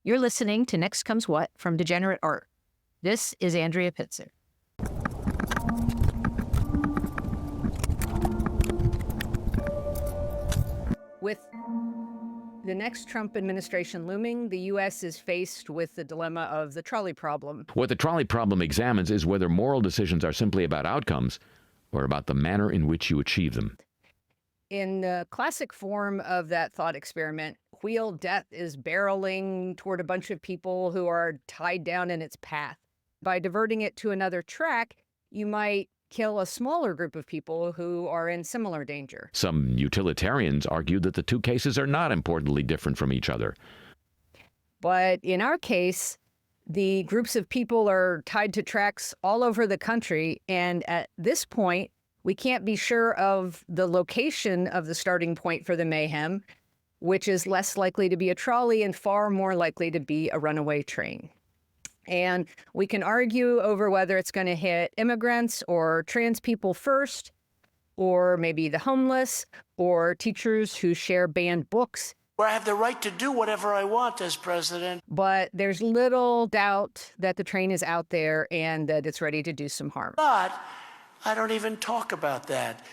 You're listening to Next Comes What from Degenerate Art. This is Andrea Pitzer. With the next Trump administration looming, the U.S. is faced with the dilemma of the trolley problem. What the trolley problem examines is whether moral decisions are simply about outcomes or about the manner in which you achieve them. In the classic form of that thought experiment, wheel death is barreling toward a bunch of people who are tied down in its path. By diverting it to another track, you might kill a smaller group of people who are in similar danger. Some utilitarians argue that the two cases are not importantly different from each other. But in our case, the groups of people are tied to tracks all over the country, and at this point, we can't be sure of the location of the starting point for the mayhem, which is less likely to be a trolley and far more likely to be a runaway train. And we can argue over whether it's going to hit immigrants or trans people first, or maybe the homeless, or teachers who share banned books. Where I have the right to do whatever I want as president. But there's little doubt that the train is out there and that it's ready to do some harm. But I don't even talk about that.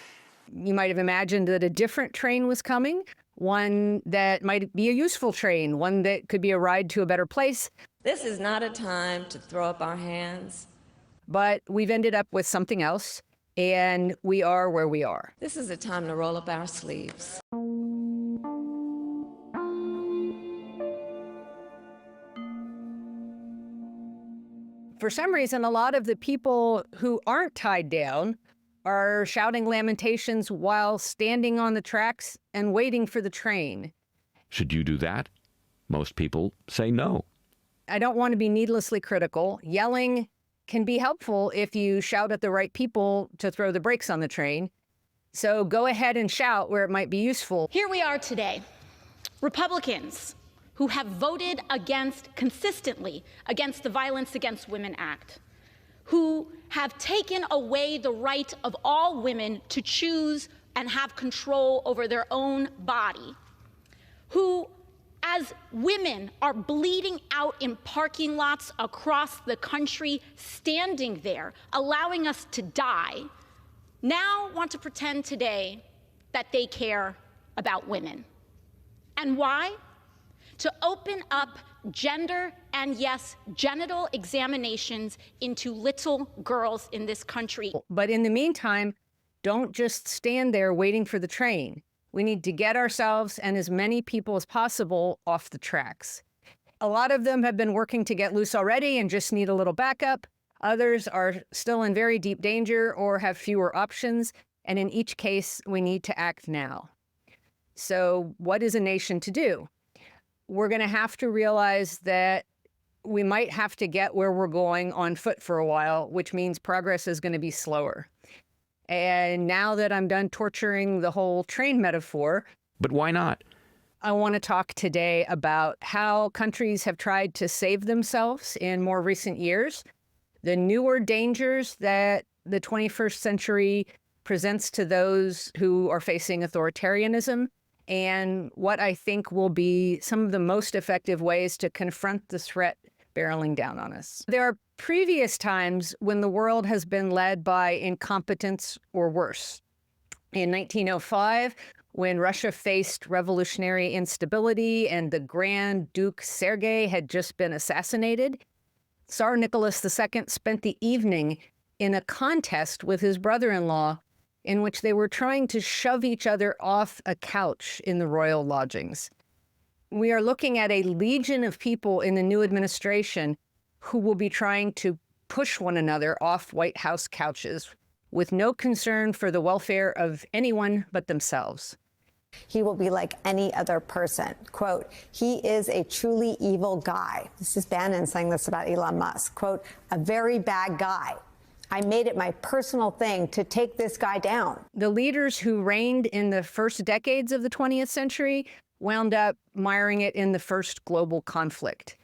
You might have imagined that a different train was coming, one that might be a useful train, one that could be a ride to a better place. This is not a time to throw up our hands. But we've ended up with something else, and we are where we are. This is a time to roll up our sleeves. For some reason, a lot of the people who aren't tied down are shouting lamentations while standing on the tracks and waiting for the train. Should you do that? Most people say no. I don't want to be needlessly critical. Yelling can be helpful if you shout at the right people to throw the brakes on the train. So go ahead and shout where it might be useful. Here we are today, Republicans who have voted consistently against the Violence Against Women Act, who have taken away the right of all women to choose and have control over their own body, who, as women are bleeding out in parking lots across the country, standing there, allowing us to die, now want to pretend today that they care about women. And why? To open up gender and, yes, genital examinations into little girls in this country. But in the meantime, don't just stand there waiting for the train. We need to get ourselves and as many people as possible off the tracks. A lot of them have been working to get loose already and just need a little backup. Others are still in very deep danger or have fewer options. And in each case, we need to act now. So what is a nation to do? We're going to have to realize that we might have to get where we're going on foot for a while, which means progress is going to be slower. And now that I'm done torturing the whole train metaphor. But why not? I want to talk today about how countries have tried to save themselves in more recent years, the newer dangers that the 21st century presents to those who are facing authoritarianism, and what I think will be some of the most effective ways to confront the threat barreling down on us. There are previous times when the world has been led by incompetence or worse. In 1905, when Russia faced revolutionary instability and the Grand Duke Sergei had just been assassinated, Tsar Nicholas II spent the evening in a contest with his brother-in-law in which they were trying to shove each other off a couch in the royal lodgings. We are looking at a legion of people in the new administration who will be trying to push one another off White House couches with no concern for the welfare of anyone but themselves. He will be like any other person. Quote, he is a truly evil guy. This is Bannon saying this about Elon Musk. Quote, a very bad guy. I made it my personal thing to take this guy down. The leaders who reigned in the first decades of the 20th century wound up miring it in the first global conflict.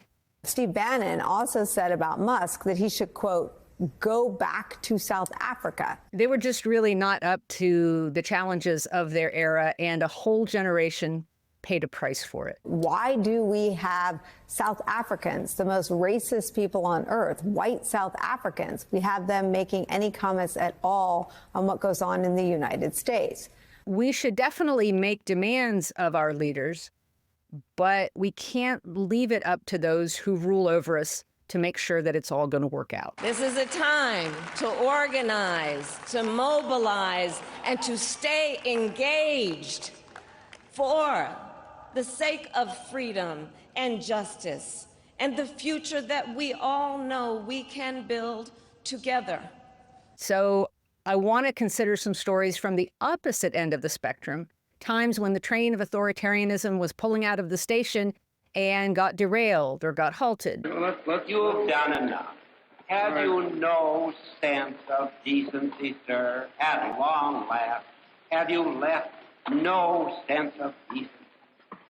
Steve Bannon also said about Musk that he should, quote, go back to South Africa. They were just really not up to the challenges of their era, and a whole generation paid a price for it. Why do we have South Africans, the most racist people on earth, white South Africans? We have them making any comments at all on what goes on in the United States. We should definitely make demands of our leaders, but we can't leave it up to those who rule over us to make sure that it's all going to work out. This is a time to organize, to mobilize, and to stay engaged for the sake of freedom and justice and the future that we all know we can build together. So I want to consider some stories from the opposite end of the spectrum, times when the train of authoritarianism was pulling out of the station and got derailed or got halted. You have done enough. Have you no sense of decency, sir? At long last, have you left no sense of decency?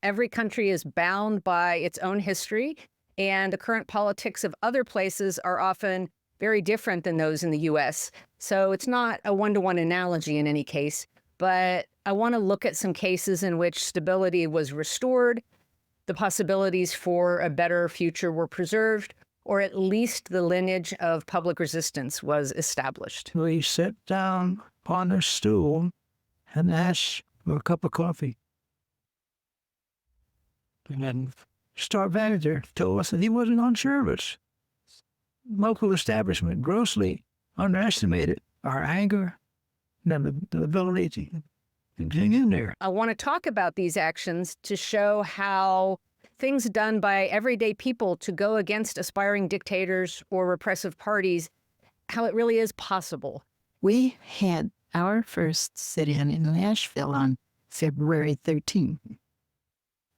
Every country is bound by its own history, and the current politics of other places are often very different than those in the U.S. So it's not a one-to-one analogy in any case, but I want to look at some cases in which stability was restored, the possibilities for a better future were preserved, or at least the lineage of public resistance was established. We sat down on a stool and asked for a cup of coffee. And then store manager told us that he wasn't on service. Local establishment grossly underestimated our anger and the ability to hang in there. I want to talk about these actions to show how things done by everyday people to go against aspiring dictators or repressive parties, how it really is possible. We had our first sit-in in Nashville on February 13th.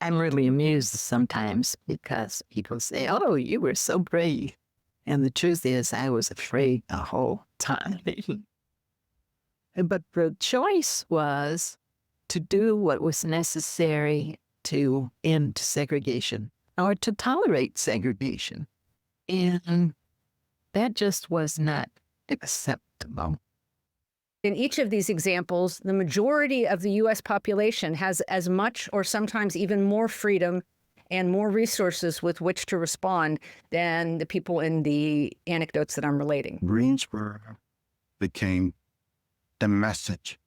I'm really amused sometimes because people say, "Oh, you were so brave." And the truth is, I was afraid the whole time. But the choice was to do what was necessary to end segregation or to tolerate segregation. And that just was not acceptable. In each of these examples, the majority of the U.S. population has as much or sometimes even more freedom and more resources with which to respond than the people in the anecdotes that I'm relating. Greensboro became the message.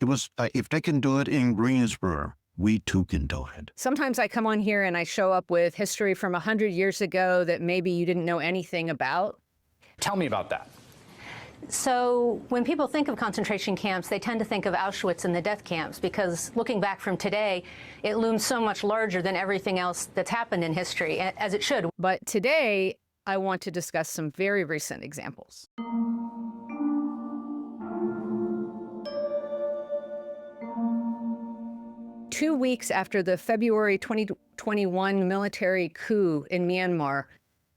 It was, if they can do it in Greensboro, we too can do it. Sometimes I come on here and I show up with history from 100 years ago that maybe you didn't know anything about. Tell me about that. So when people think of concentration camps, they tend to think of Auschwitz and the death camps, because looking back from today, it looms so much larger than everything else that's happened in history, as it should. But today, I want to discuss some very recent examples. Two weeks after the February 2021 military coup in Myanmar,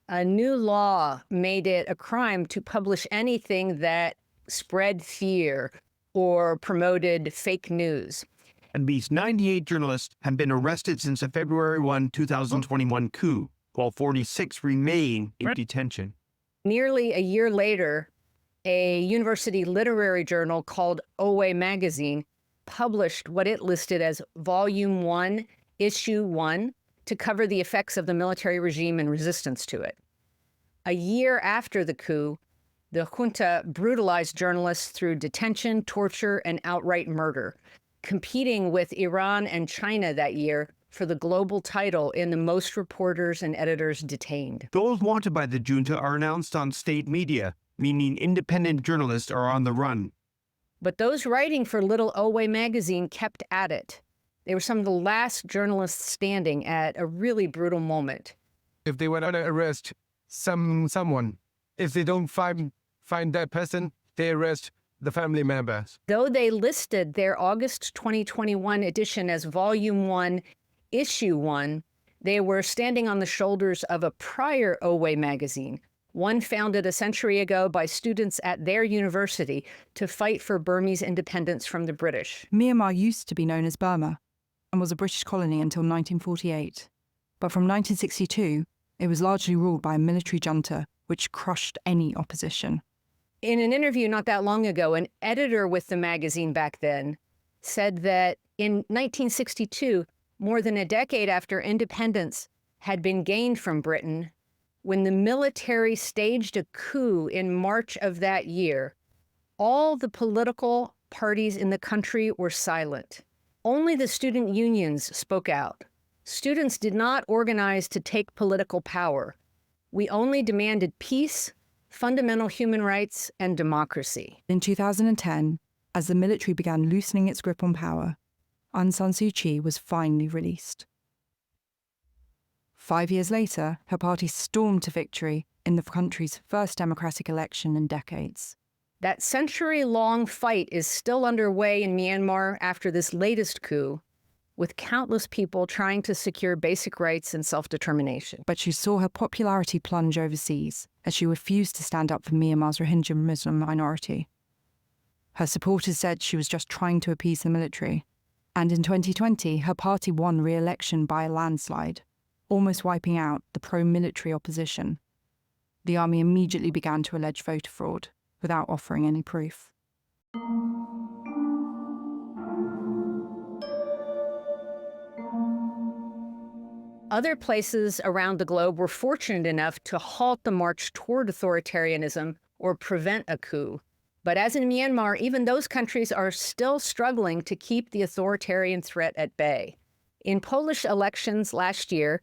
a new law made it a crime to publish anything that spread fear or promoted fake news. And these 98 journalists have been arrested since the February 1, 2021 coup, while 46 remain in detention. Nearly a year later, a university literary journal called Owe magazine published what it listed as Volume 1, Issue 1, to cover the effects of the military regime and resistance to it. A year after the coup, the junta brutalized journalists through detention, torture, and outright murder, competing with Iran and China that year for the global title in the most reporters and editors detained. Those wanted by the junta are announced on state media, meaning independent journalists are on the run. But those writing for Little Owe magazine kept at it. They were some of the last journalists standing at a really brutal moment. If they want to arrest someone, if they don't find that person, they arrest the family members. Though they listed their August 2021 edition as Volume 1, Issue 1, they were standing on the shoulders of a prior Owe magazine, one founded a century ago by students at their university to fight for Burmese independence from the British. Myanmar used to be known as Burma and was a British colony until 1948. But from 1962, it was largely ruled by a military junta, which crushed any opposition. In an interview not that long ago, an editor with the magazine back then said that in 1962, More than a decade after independence had been gained from Britain, when the military staged a coup in March of that year, all the political parties in the country were silent. Only the student unions spoke out. Students did not organize to take political power. We only demanded peace, fundamental human rights, and democracy. In 2010, as the military began loosening its grip on power, Aung San Suu Kyi was finally released. 5 years later, her party stormed to victory in the country's first democratic election in decades. That century-long fight is still underway in Myanmar after this latest coup, with countless people trying to secure basic rights and self-determination. But she saw her popularity plunge overseas as she refused to stand up for Myanmar's Rohingya Muslim minority. Her supporters said she was just trying to appease the military. And in 2020, her party won re-election by a landslide, almost wiping out the pro-military opposition. The army immediately began to allege voter fraud, without offering any proof. Other places around the globe were fortunate enough to halt the march toward authoritarianism or prevent a coup. But as in Myanmar, even those countries are still struggling to keep the authoritarian threat at bay. In Polish elections last year,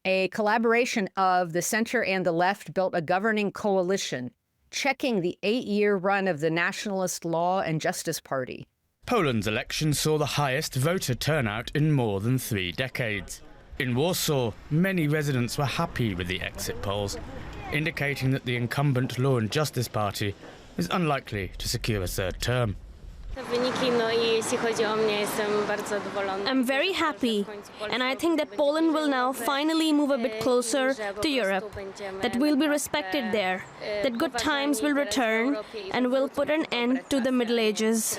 a collaboration of the center and the left built a governing coalition, checking the 8-year run of the Nationalist Law and Justice Party. Poland's election saw the highest voter turnout in more than 3 decades. In Warsaw, many residents were happy with the exit polls, indicating that the incumbent Law and Justice Party is unlikely to secure a third term. I'm very happy, and I think that Poland will now finally move a bit closer to Europe, that we'll be respected there, that good times will return, and will put an end to the Middle Ages.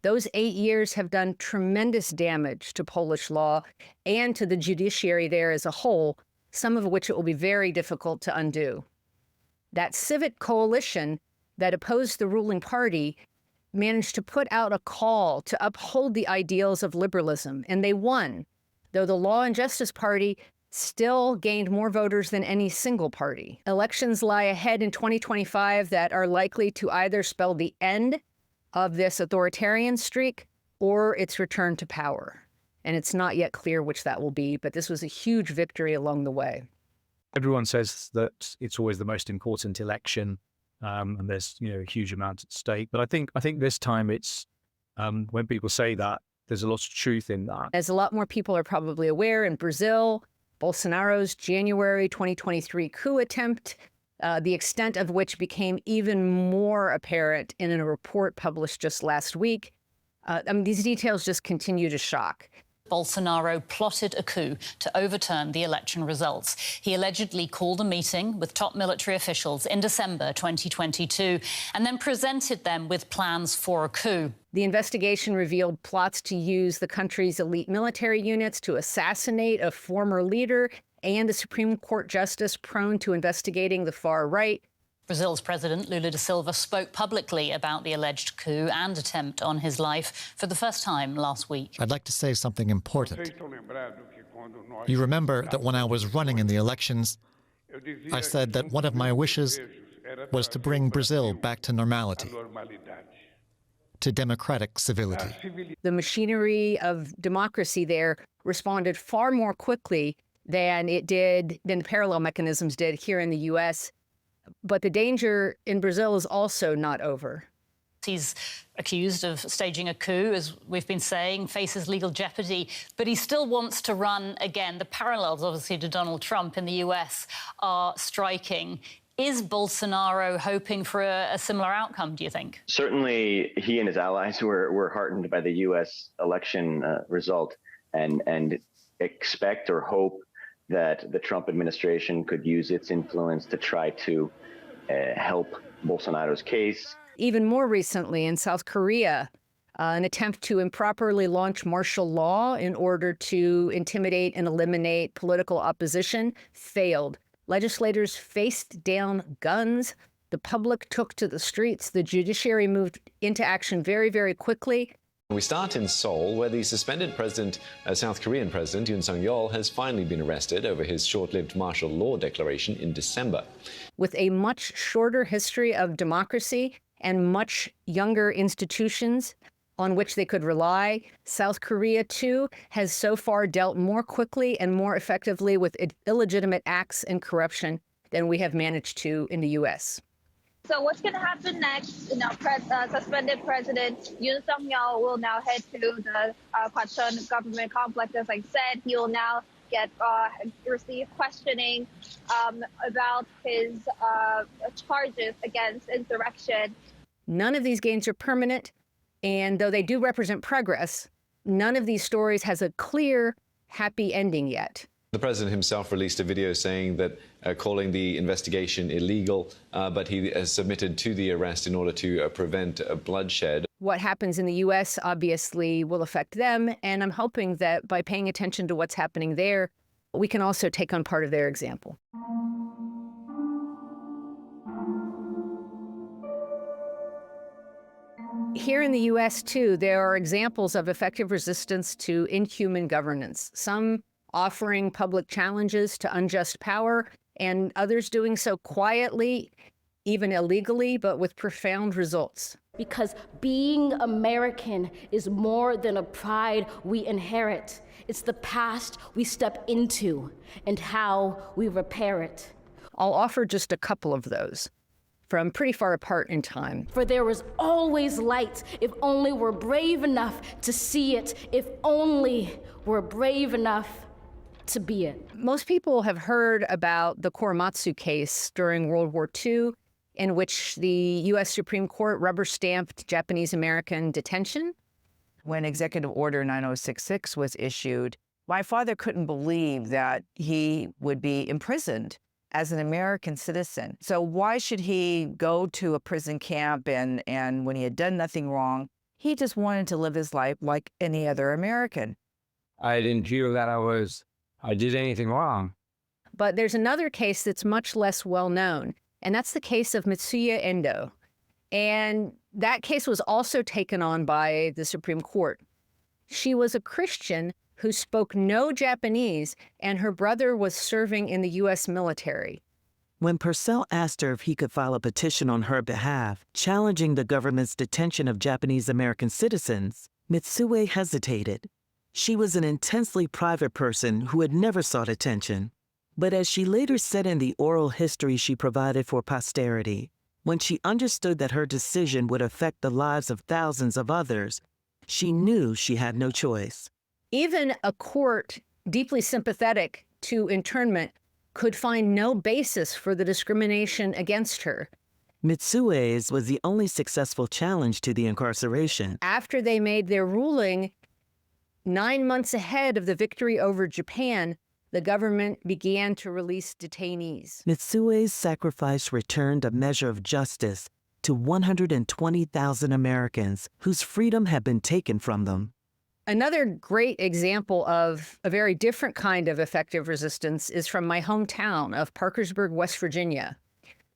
Those 8 years have done tremendous damage to Polish law and to the judiciary there as a whole, some of which it will be very difficult to undo. That civic coalition that opposed the ruling party managed to put out a call to uphold the ideals of liberalism, and they won, though the Law and Justice Party still gained more voters than any single party. Elections lie ahead in 2025 that are likely to either spell the end of this authoritarian streak or its return to power. And it's not yet clear which that will be, but this was a huge victory along the way. Everyone says that it's always the most important election. And there's a huge amount at stake. But I think this time it's when people say that, there's a lot of truth in that. As a lot more people are probably aware, in Brazil, Bolsonaro's January 2023 coup attempt, the extent of which became even more apparent in a report published just last week. These details just continue to shock. Bolsonaro plotted a coup to overturn the election results. He allegedly called a meeting with top military officials in December 2022 and then presented them with plans for a coup. The investigation revealed plots to use the country's elite military units to assassinate a former leader and a Supreme Court justice prone to investigating the far right. Brazil's President Lula da Silva spoke publicly about the alleged coup and attempt on his life for the first time last week. I'd like to say something important. You remember that when I was running in the elections, I said that one of my wishes was to bring Brazil back to normality, to democratic civility. The machinery of democracy there responded far more quickly than the parallel mechanisms did here in the U.S., but the danger in Brazil is also not over. He's accused of staging a coup, as we've been saying, faces legal jeopardy, but he still wants to run again. The parallels, obviously, to Donald Trump in the US are striking. Is Bolsonaro hoping for a similar outcome, do you think? Certainly, he and his allies were heartened by the U.S. election result and expect or hope that the Trump administration could use its influence to try to help Bolsonaro's case. Even more recently, in South Korea, an attempt to improperly launch martial law in order to intimidate and eliminate political opposition failed. Legislators faced down guns. The public took to the streets. The judiciary moved into action very, very quickly. We start in Seoul, where the suspended South Korean President Yoon Suk-yeol has finally been arrested over his short-lived martial law declaration in December. With a much shorter history of democracy and much younger institutions on which they could rely, South Korea, too, has so far dealt more quickly and more effectively with illegitimate acts and corruption than we have managed to in the U.S. So what's going to happen next? Suspended President Yoon Suk-yeol will now head to the Kwachon government complex. As I said, he will now receive questioning about his charges against insurrection. None of these gains are permanent, and though they do represent progress, none of these stories has a clear, happy ending yet. The president himself released a video saying that, calling the investigation illegal, but he has submitted to the arrest in order to prevent bloodshed. What happens in the U.S. obviously will affect them, and I'm hoping that by paying attention to what's happening there, we can also take on part of their example. Here in the U.S., too, there are examples of effective resistance to inhuman governance, some offering public challenges to unjust power, and others doing so quietly, even illegally, but with profound results. Because being American is more than a pride we inherit. It's the past we step into and how we repair it. I'll offer just a couple of those from pretty far apart in time. For there is always light if only we're brave enough to see it, if only we're brave enough to be it. Most people have heard about the Korematsu case during World War II, in which the U.S. Supreme Court rubber-stamped Japanese-American detention. When Executive Order 9066 was issued, my father couldn't believe that he would be imprisoned as an American citizen. So why should he go to a prison camp and when he had done nothing wrong, he just wanted to live his life like any other American. I didn't feel that I did anything wrong. But there's another case that's much less well known, and that's the case of Mitsuya Endo. And that case was also taken on by the Supreme Court. She was a Christian who spoke no Japanese, and her brother was serving in the U.S. military. When Purcell asked her if he could file a petition on her behalf, challenging the government's detention of Japanese-American citizens, Mitsue hesitated. She was an intensely private person who had never sought attention. But as she later said in the oral history she provided for posterity, when she understood that her decision would affect the lives of thousands of others, she knew she had no choice. Even a court deeply sympathetic to internment could find no basis for the discrimination against her. Mitsue's was the only successful challenge to the incarceration. After they made their ruling, 9 months ahead of the victory over Japan, the government began to release detainees. Mitsue's sacrifice returned a measure of justice to 120,000 Americans whose freedom had been taken from them. Another great example of a very different kind of effective resistance is from my hometown of Parkersburg, West Virginia.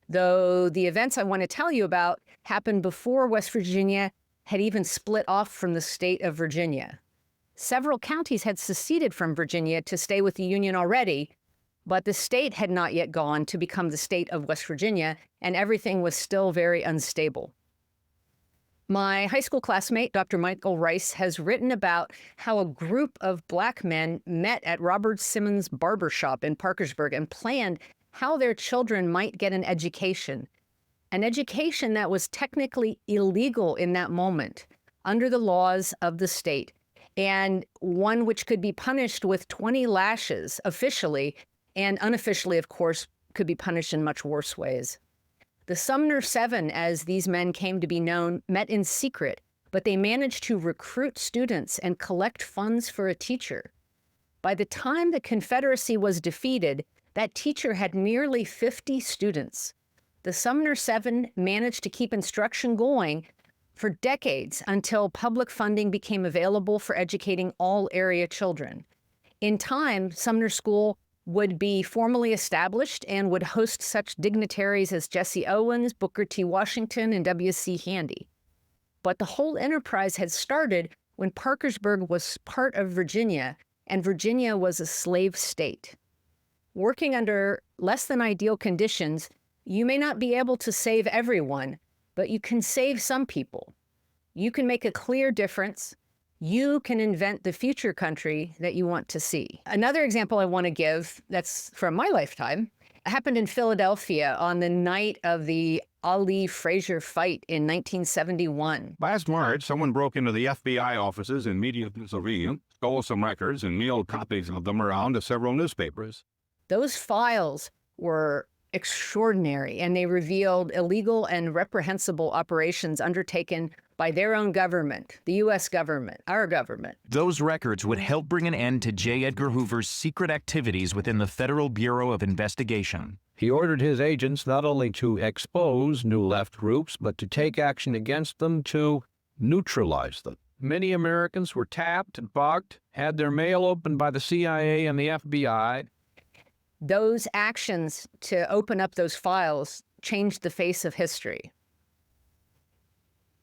Though the events I want to tell you about happened before West Virginia had even split off from the state of Virginia. Several counties had seceded from Virginia to stay with the Union already, but the state had not yet gone to become the state of West Virginia, and everything was still very unstable. My high school classmate, Dr. Michael Rice, has written about how a group of Black men met at Robert Simmons' barbershop in Parkersburg and planned how their children might get an education that was technically illegal in that moment under the laws of the state, and one which could be punished with 20 lashes officially, and unofficially, of course, could be punished in much worse ways. The Sumner Seven, as these men came to be known, met in secret, but they managed to recruit students and collect funds for a teacher. By the time the Confederacy was defeated, that teacher had nearly 50 students. The Sumner Seven managed to keep instruction going for decades until public funding became available for educating all area children. In time, Sumner School would be formally established and would host such dignitaries as Jesse Owens, Booker T. Washington, and W.C. Handy. But the whole enterprise had started when Parkersburg was part of Virginia, and Virginia was a slave state. Working under less than ideal conditions, you may not be able to save everyone, but you can save some people. You can make a clear difference. You can invent the future country that you want to see. Another example I want to give that's from my lifetime happened in Philadelphia on the night of the Ali Frazier fight in 1971. Last March, someone broke into the FBI offices in Media, Pennsylvania, stole some records and mailed copies of them around to several newspapers. Those files were extraordinary, and they revealed illegal and reprehensible operations undertaken by their own government, the U.S. government, our government. Those records would help bring an end to J. Edgar Hoover's secret activities within the Federal Bureau of Investigation. He ordered his agents not only to expose new left groups, but to take action against them to neutralize them. Many Americans were tapped and bugged, had their mail opened by the CIA and the FBI. Those actions to open up those files changed the face of history.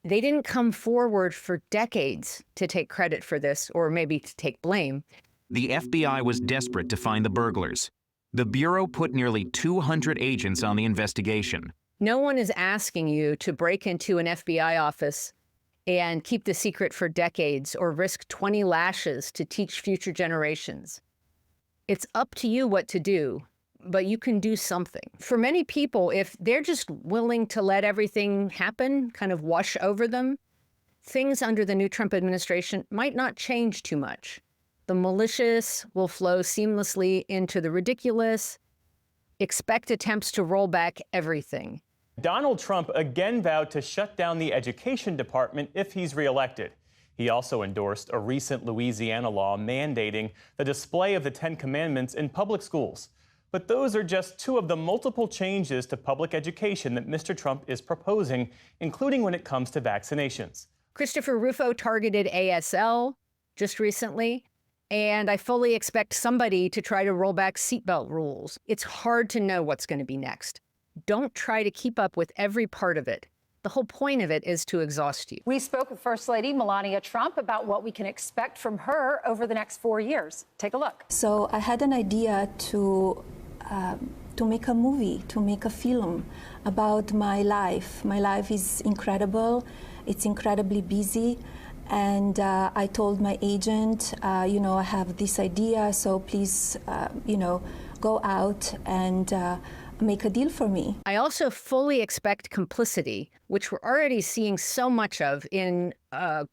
They didn't come forward for decades to take credit for this, or maybe to take blame. The FBI was desperate to find the burglars. The Bureau put nearly 200 agents on the investigation. No one is asking you to break into an FBI office and keep the secret for decades or risk 20 lashes to teach future generations. It's up to you what to do, but you can do something. For many people, if they're just willing to let everything happen, kind of wash over them, things under the new Trump administration might not change too much. The malicious will flow seamlessly into the ridiculous. Expect attempts to roll back everything. Donald Trump again vowed to shut down the education department if he's reelected. He also endorsed a recent Louisiana law mandating the display of the Ten Commandments in public schools. But those are just two of the multiple changes to public education that Mr. Trump is proposing, including when it comes to vaccinations. Christopher Rufo targeted ASL just recently, and I fully expect somebody to try to roll back seatbelt rules. It's hard to know what's going to be next. Don't try to keep up with every part of it. The whole point of it is to exhaust you. We spoke with First Lady Melania Trump about what we can expect from her over the next 4 years. Take a look. So I had an idea to make a movie, to make a film about my life. My life is incredible. It's incredibly busy. And I told my agent, I have this idea, so please, go out and make a deal for me. I also fully expect complicity, which we're already seeing so much of in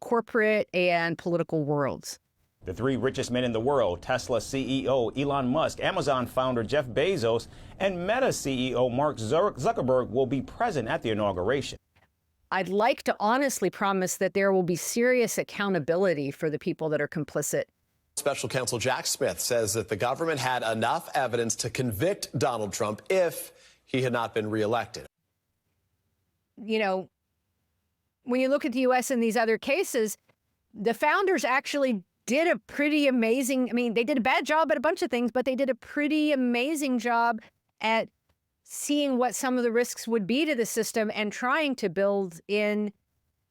corporate and political worlds. The three richest men in the world, Tesla CEO Elon Musk, Amazon founder Jeff Bezos, and Meta CEO Mark Zuckerberg will be present at the inauguration. I'd like to honestly promise that there will be serious accountability for the people that are complicit. Special Counsel Jack Smith says that the government had enough evidence to convict Donald Trump if he had not been reelected. You know, when you look at the U.S. in these other cases, the founders actually did a pretty amazing, they did a bad job at a bunch of things, but they did a pretty amazing job at seeing what some of the risks would be to the system and trying to build in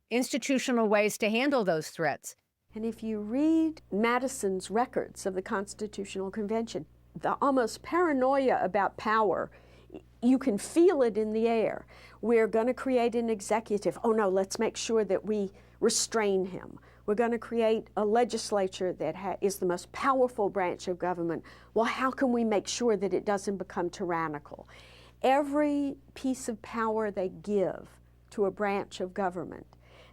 institutional ways to handle those threats. And if you read Madison's records of the Constitutional Convention, the almost paranoia about power, you can feel it in the air. We're going to create an executive. Oh no, let's make sure that we restrain him. We're going to create a legislature that is the most powerful branch of government. Well, how can we make sure that it doesn't become tyrannical? Every piece of power they give to a branch of government,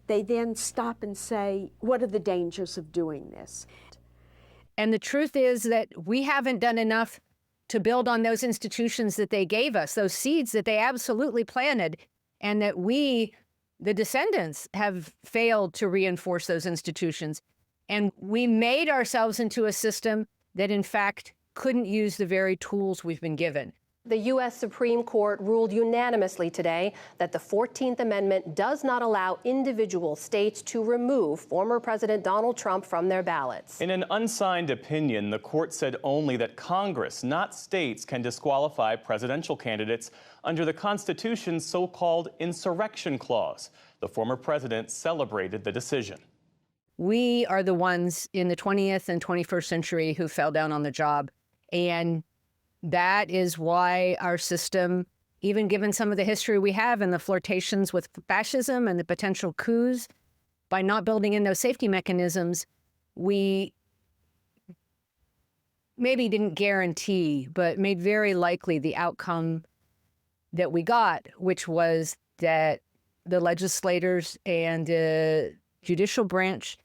they then stop and say, what are the dangers of doing this? And the truth is that we haven't done enough to build on those institutions that they gave us, those seeds that they absolutely planted, and that we, the descendants, have failed to reinforce those institutions. And we made ourselves into a system that, in fact, couldn't use the very tools we've been given. The U.S. Supreme Court ruled unanimously today that the 14th Amendment does not allow individual states to remove former President Donald Trump from their ballots. In an unsigned opinion, the court said only that Congress, not states, can disqualify presidential candidates under the Constitution's so-called insurrection clause. The former president celebrated the decision. We are the ones in the 20th and 21st century who fell down on the job. And that is why our system, even given some of the history we have and the flirtations with fascism and the potential coups, by not building in those safety mechanisms, we maybe didn't guarantee, but made very likely the outcome that we got, which was that the legislators and the judicial branch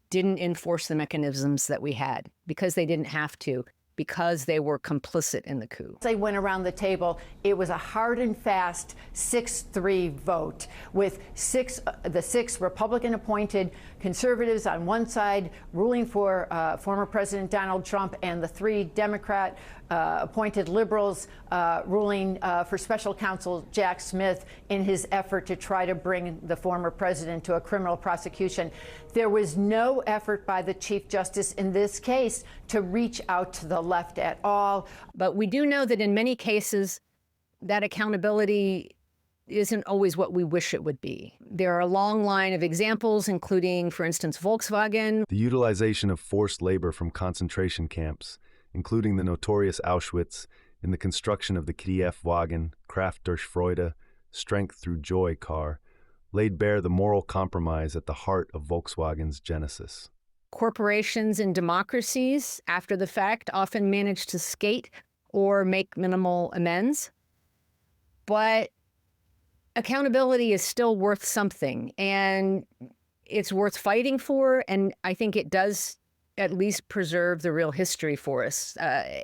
didn't enforce the mechanisms that we had because they didn't have to, because they were complicit in the coup. They went around the table. It was a hard and fast 6-3 vote with the six Republican-appointed conservatives on one side ruling for former President Donald Trump, and the three Democrat-appointed liberals ruling for special counsel Jack Smith in his effort to try to bring the former president to a criminal prosecution. There was no effort by the Chief Justice in this case to reach out to the left at all. But we do know that in many cases, that accountability isn't always what we wish it would be. There are a long line of examples, including, for instance, Volkswagen. The utilization of forced labor from concentration camps, including the notorious Auschwitz, in the construction of the Kiev-Wagen, Kraft durch Freude, Strength Through Joy car, laid bare the moral compromise at the heart of Volkswagen's genesis. Corporations and democracies, after the fact, often manage to skate or make minimal amends. But accountability is still worth something, and it's worth fighting for, and I think it does at least preserve the real history for us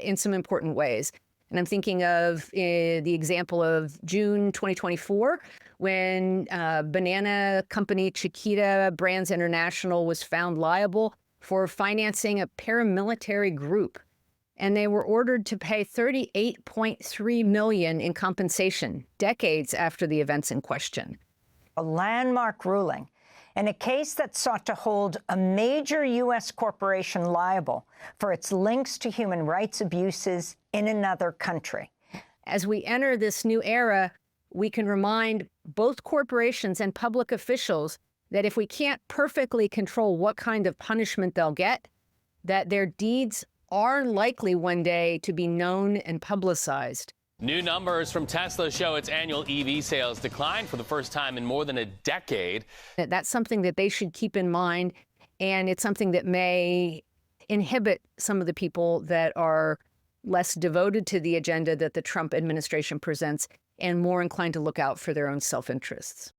in some important ways. And I'm thinking of the example of June 2024, when banana company Chiquita Brands International was found liable for financing a paramilitary group. And they were ordered to pay $38.3 million in compensation, decades after the events in question. A landmark ruling in a case that sought to hold a major U.S. corporation liable for its links to human rights abuses in another country. As we enter this new era, we can remind both corporations and public officials that if we can't perfectly control what kind of punishment they'll get, that their deeds are likely one day to be known and publicized. New numbers from Tesla show its annual EV sales declined for the first time in more than a decade. That's something that they should keep in mind, and it's something that may inhibit some of the people that are less devoted to the agenda that the Trump administration presents and more inclined to look out for their own self-interests.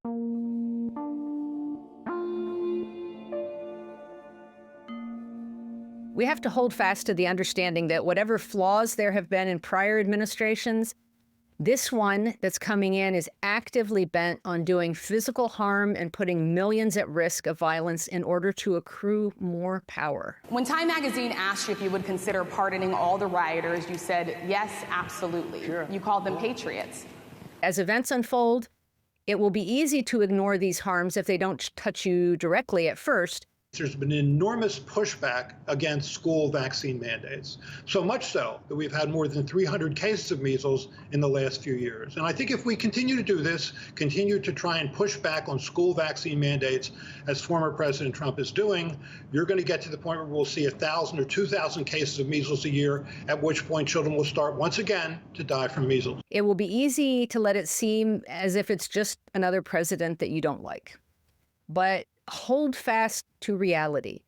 We have to hold fast to the understanding that whatever flaws there have been in prior administrations, this one that's coming in is actively bent on doing physical harm and putting millions at risk of violence in order to accrue more power. When Time magazine asked you if you would consider pardoning all the rioters, you said, yes, absolutely. Sure. You called them patriots. As events unfold, it will be easy to ignore these harms if they don't touch you directly at first. There's been enormous pushback against school vaccine mandates, so much so that we've had more than 300 cases of measles in the last few years. And I think if we continue to do this, continue to try and push back on school vaccine mandates, as former President Trump is doing, you're going to get to the point where we'll see 1,000 or 2,000 cases of measles a year, at which point children will start once again to die from measles. It will be easy to let it seem as if it's just another president that you don't like. But hold fast to reality.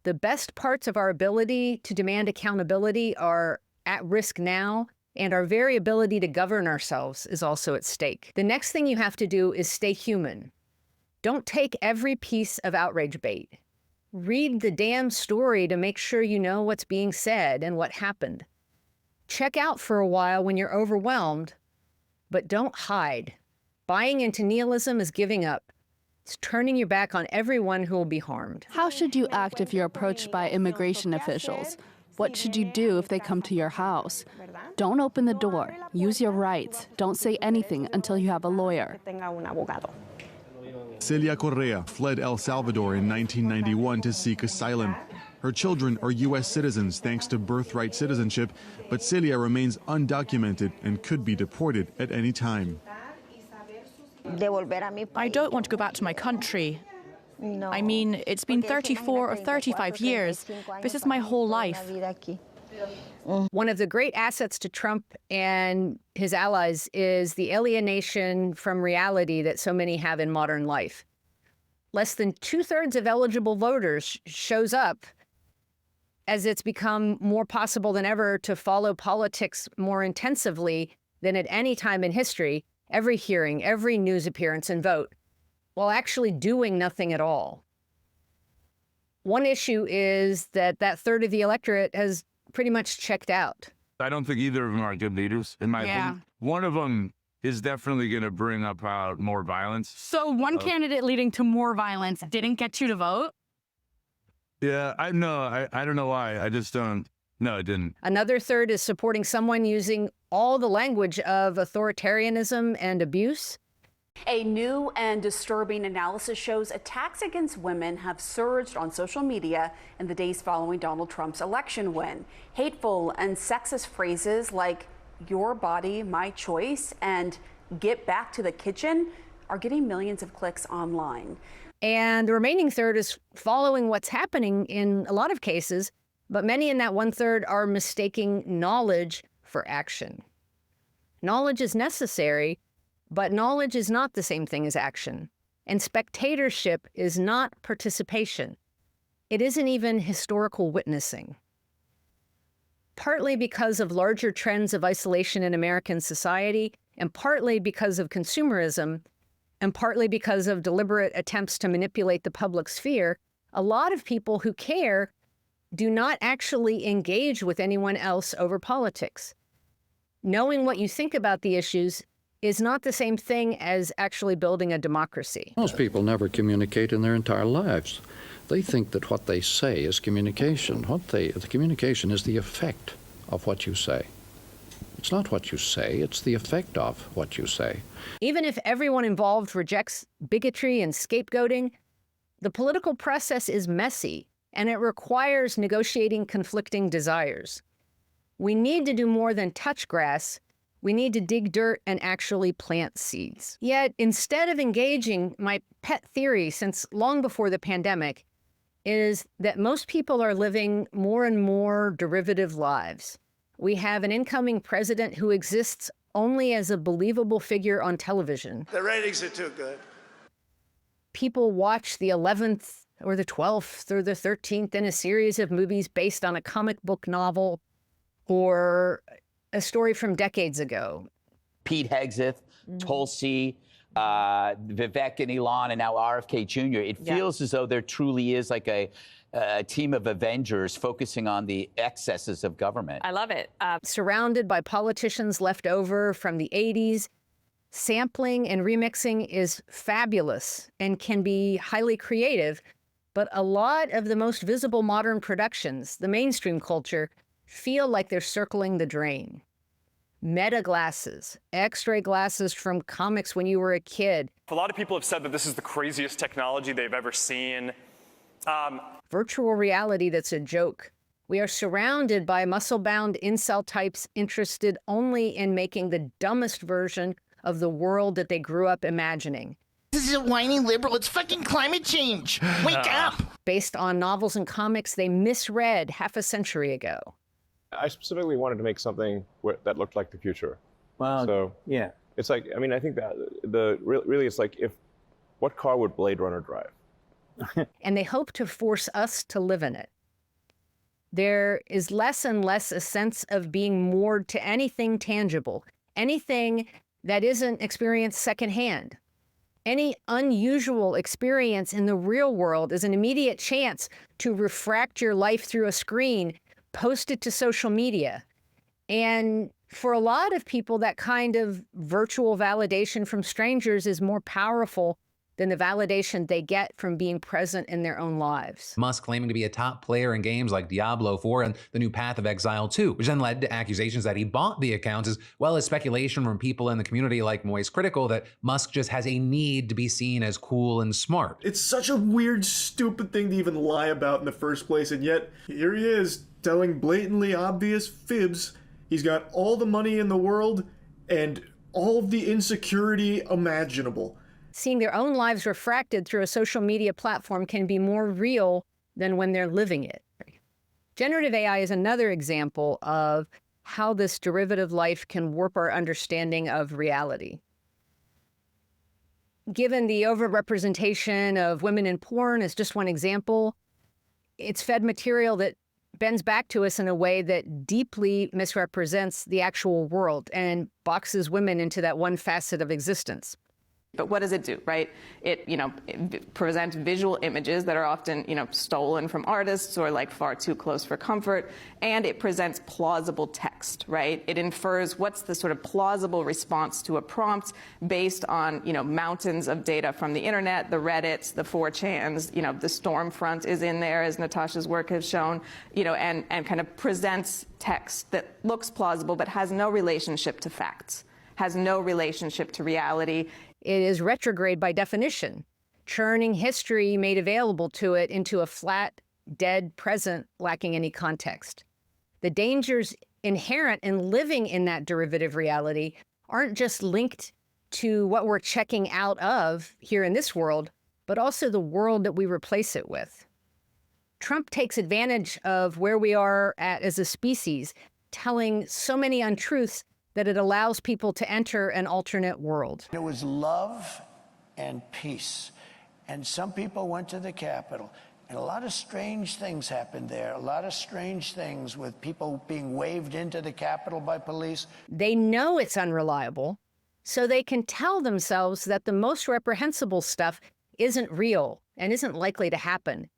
The best parts of our ability to demand accountability are at risk now, and our very ability to govern ourselves is also at stake. The next thing you have to do is stay human. Don't take every piece of outrage bait. Read the damn story to make sure you know what's being said and what happened. Check out for a while when you're overwhelmed, but don't hide. Buying into nihilism is giving up. It's turning your back on everyone who will be harmed. How should you act if you're approached by immigration officials? What should you do if they come to your house? Don't open the door. Use your rights. Don't say anything until you have a lawyer. Celia Correa fled El Salvador in 1991 to seek asylum. Her children are U.S. citizens thanks to birthright citizenship, but Celia remains undocumented and could be deported at any time. I don't want to go back to my country. I mean, it's been 34 or 35 years. This is my whole life. One of the great assets to Trump and his allies is the alienation from reality that so many have in modern life. Less than 2/3 of eligible voters shows up as it's become more possible than ever to follow politics more intensively than at any time in history, every hearing, every news appearance and vote, while actually doing nothing at all. One issue is that third of the electorate has pretty much checked out. I don't think either of them are good leaders, in my opinion. One of them is definitely going to bring about more violence. So one candidate leading to more violence didn't get you to vote? Yeah, I don't know why. I just don't. No, it didn't. Another third is supporting someone using all the language of authoritarianism and abuse. A new and disturbing analysis shows attacks against women have surged on social media in the days following Donald Trump's election win. Hateful and sexist phrases like "your body, my choice" and "get back to the kitchen" are getting millions of clicks online. And the remaining third is following what's happening in a lot of cases, but many in that 1/3 are mistaking knowledge for action. Knowledge is necessary, but knowledge is not the same thing as action. And spectatorship is not participation. It isn't even historical witnessing. Partly because of larger trends of isolation in American society, and partly because of consumerism, and partly because of deliberate attempts to manipulate the public sphere, a lot of people who care do not actually engage with anyone else over politics. Knowing what you think about the issues is not the same thing as actually building a democracy. Most people never communicate in their entire lives. They think that what they say is communication. The communication is the effect of what you say. It's not what you say, it's the effect of what you say. Even if everyone involved rejects bigotry and scapegoating, the political process is messy, and it requires negotiating conflicting desires. We need to do more than touch grass. We need to dig dirt and actually plant seeds. Yet, instead of engaging, my pet theory since long before the pandemic is that most people are living more and more derivative lives. We have an incoming president who exists only as a believable figure on television. The ratings are too good. People watch the 11th or the 12th or the 13th in a series of movies based on a comic book novel or a story from decades ago. Pete Hegseth, Tulsi, Vivek and Elon, and now RFK Jr. It feels as though there truly is like a team of Avengers focusing on the excesses of government. I love it. Surrounded by politicians left over from the 80s, sampling and remixing is fabulous and can be highly creative, but a lot of the most visible modern productions, the mainstream culture, feel like they're circling the drain. Meta glasses, X-ray glasses from comics when you were a kid. A lot of people have said that this is the craziest technology they've ever seen. Virtual reality that's a joke. We are surrounded by muscle-bound incel types interested only in making the dumbest version of the world that they grew up imagining. This is a whiny liberal. It's fucking climate change. Wake up! Based on novels and comics they misread half a century ago. I specifically wanted to make something that looked like the future. Well, so yeah. It's like, I mean, I think that really it's like what car would Blade Runner drive? And they hope to force us to live in it. There is less and less a sense of being moored to anything tangible, anything that isn't experienced secondhand. Any unusual experience in the real world is an immediate chance to refract your life through a screen, post it to social media. And for a lot of people, that kind of virtual validation from strangers is more powerful than the validation they get from being present in their own lives. Musk claiming to be a top player in games like Diablo 4 and the new Path of Exile 2, which then led to accusations that he bought the accounts, as well as speculation from people in the community like Moist Critical that Musk just has a need to be seen as cool and smart. It's such a weird, stupid thing to even lie about in the first place, and yet here he is telling blatantly obvious fibs. He's got all the money in the world and all of the insecurity imaginable. Seeing their own lives refracted through a social media platform can be more real than when they're living it. Generative AI is another example of how this derivative life can warp our understanding of reality. Given the overrepresentation of women in porn as just one example, it's fed material that bends back to us in a way that deeply misrepresents the actual world and boxes women into that one facet of existence. But what does it do, right? It presents visual images that are often, stolen from artists or like far too close for comfort, and it presents plausible text, right? It infers what's the sort of plausible response to a prompt based on, mountains of data from the internet, the Reddits, the 4chans, the Stormfront is in there, as Natasha's work has shown, and kind of presents text that looks plausible but has no relationship to facts, has no relationship to reality. It is retrograde by definition, churning history made available to it into a flat, dead present lacking any context. The dangers inherent in living in that derivative reality aren't just linked to what we're checking out of here in this world, but also the world that we replace it with. Trump takes advantage of where we are at as a species, telling so many untruths that it allows people to enter an alternate world. It was love and peace. And some people went to the Capitol, and a lot of strange things happened there. A lot of strange things with people being waved into the Capitol by police. They know it's unreliable, so they can tell themselves that the most reprehensible stuff isn't real and isn't likely to happen,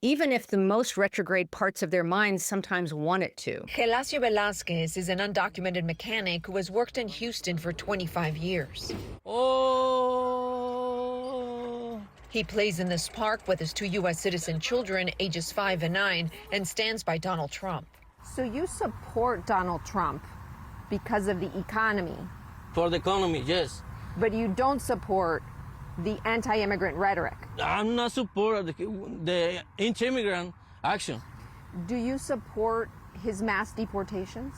even if the most retrograde parts of their minds sometimes want it to. Gelasio Velázquez is an undocumented mechanic who has worked in Houston for 25 years. Oh! He plays in this park with his 2 U.S. citizen children, ages 5 and 9, and stands by Donald Trump. So you support Donald Trump because of the economy? For the economy, yes. But you don't support the anti-immigrant rhetoric? I'm not support the anti-immigrant action. Do you support his mass deportations?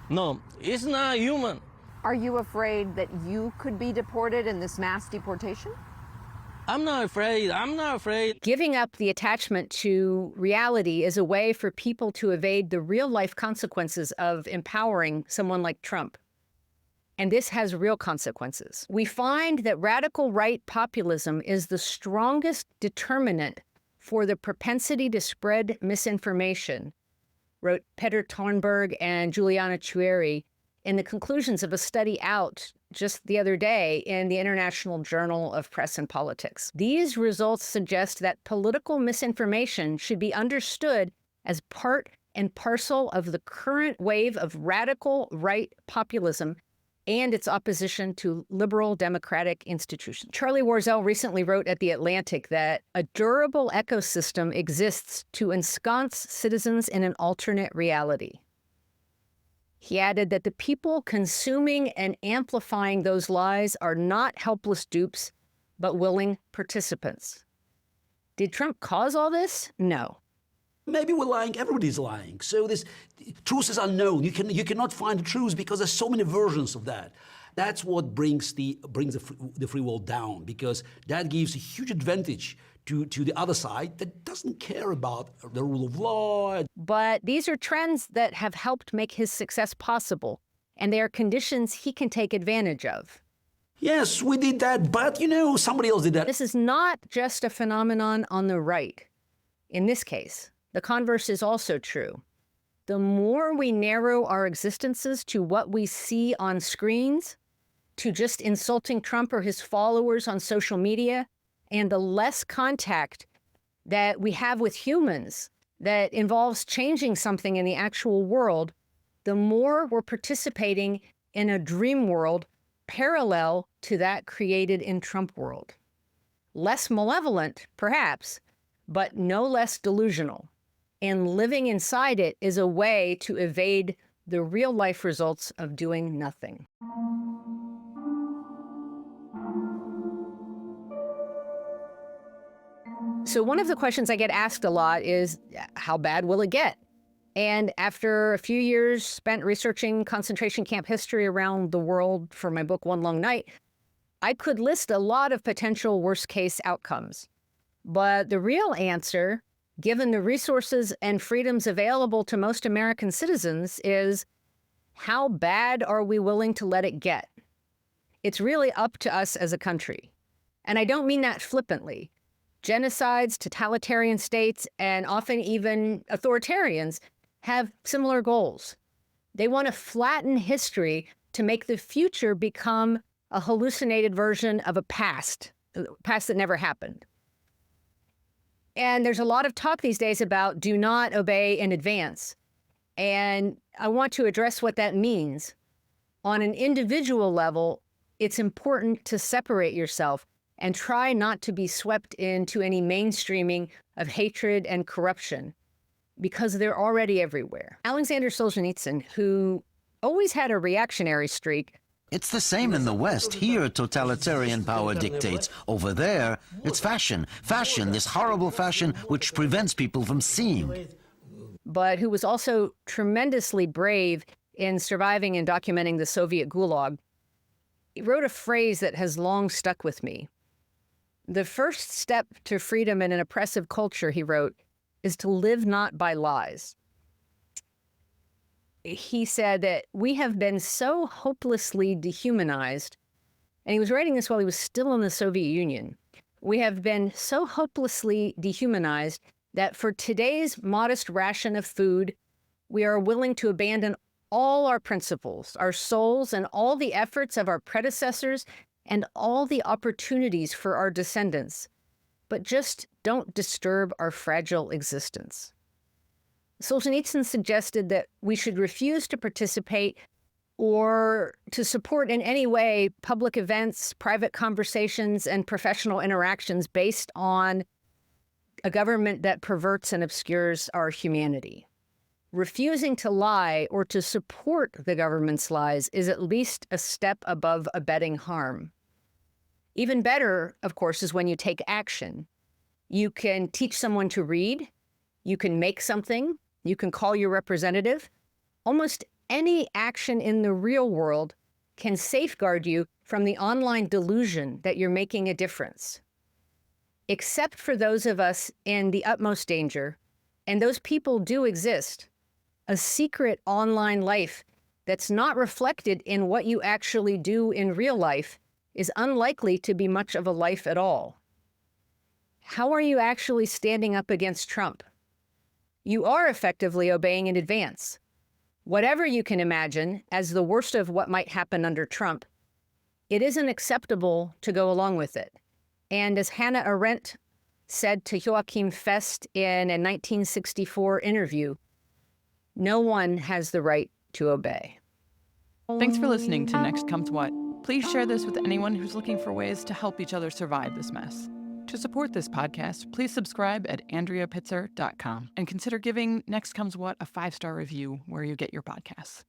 No, it's not human. Are you afraid that you could be deported in this mass deportation? I'm not afraid. I'm not afraid. Giving up the attachment to reality is a way for people to evade the real-life consequences of empowering someone like Trump. And this has real consequences. We find that radical right populism is the strongest determinant for the propensity to spread misinformation, wrote Peter Thornburg and Juliana Chueri in the conclusions of a study out just the other day in the International Journal of Press and Politics. These results suggest that political misinformation should be understood as part and parcel of the current wave of radical right populism and its opposition to liberal democratic institutions. Charlie Warzel recently wrote at The Atlantic that a durable ecosystem exists to ensconce citizens in an alternate reality. He added that the people consuming and amplifying those lies are not helpless dupes, but willing participants. Did Trump cause all this? No. Maybe we're lying, everybody's lying. So this truth is unknown. You cannot find the truth because there's so many versions of that. That's what brings the free world down, because that gives a huge advantage to the other side that doesn't care about the rule of law. But these are trends that have helped make his success possible, and they are conditions he can take advantage of. Yes, we did that, but somebody else did that. This is not just a phenomenon on the right. In this case, the converse is also true. The more we narrow our existences to what we see on screens, to just insulting Trump or his followers on social media, and the less contact that we have with humans that involves changing something in the actual world, the more we're participating in a dream world parallel to that created in Trump world. Less malevolent, perhaps, but no less delusional. And living inside it is a way to evade the real-life results of doing nothing. So one of the questions I get asked a lot is, how bad will it get? And after a few years spent researching concentration camp history around the world for my book, One Long Night, I could list a lot of potential worst-case outcomes, but the real answer, given the resources and freedoms available to most American citizens, is how bad are we willing to let it get? It's really up to us as a country. And I don't mean that flippantly. Genocides, totalitarian states, and often even authoritarians have similar goals. They want to flatten history to make the future become a hallucinated version of a past that never happened. And there's a lot of talk these days about do not obey in advance. And I want to address what that means. On an individual level, it's important to separate yourself and try not to be swept into any mainstreaming of hatred and corruption, because they're already everywhere. Alexander Solzhenitsyn, who always had a reactionary streak. It's the same in the West. Here, totalitarian power dictates. Over there, it's fashion. Fashion, this horrible fashion which prevents people from seeing. But who was also tremendously brave in surviving and documenting the Soviet Gulag. He wrote a phrase that has long stuck with me. The first step to freedom in an oppressive culture, he wrote, is to live not by lies. He said that we have been so hopelessly dehumanized, and he was writing this while he was still in the Soviet Union. We have been so hopelessly dehumanized that for today's modest ration of food, we are willing to abandon all our principles, our souls, and all the efforts of our predecessors and all the opportunities for our descendants, but just don't disturb our fragile existence. Solzhenitsyn suggested that we should refuse to participate or to support in any way public events, private conversations, and professional interactions based on a government that perverts and obscures our humanity. Refusing to lie or to support the government's lies is at least a step above abetting harm. Even better, of course, is when you take action. You can teach someone to read, you can make something, you can call your representative. Almost any action in the real world can safeguard you from the online delusion that you're making a difference. Except for those of us in the utmost danger, and those people do exist, a secret online life that's not reflected in what you actually do in real life is unlikely to be much of a life at all. How are you actually standing up against Trump? You are effectively obeying in advance. Whatever you can imagine as the worst of what might happen under Trump, it isn't acceptable to go along with it. And as Hannah Arendt said to Joachim Fest in a 1964 interview, no one has the right to obey. Thanks for listening to Next Comes What. Please share this with anyone who's looking for ways to help each other survive this mess. To support this podcast, please subscribe at AndreaPitzer.com and consider giving Next Comes What a 5-star review where you get your podcasts.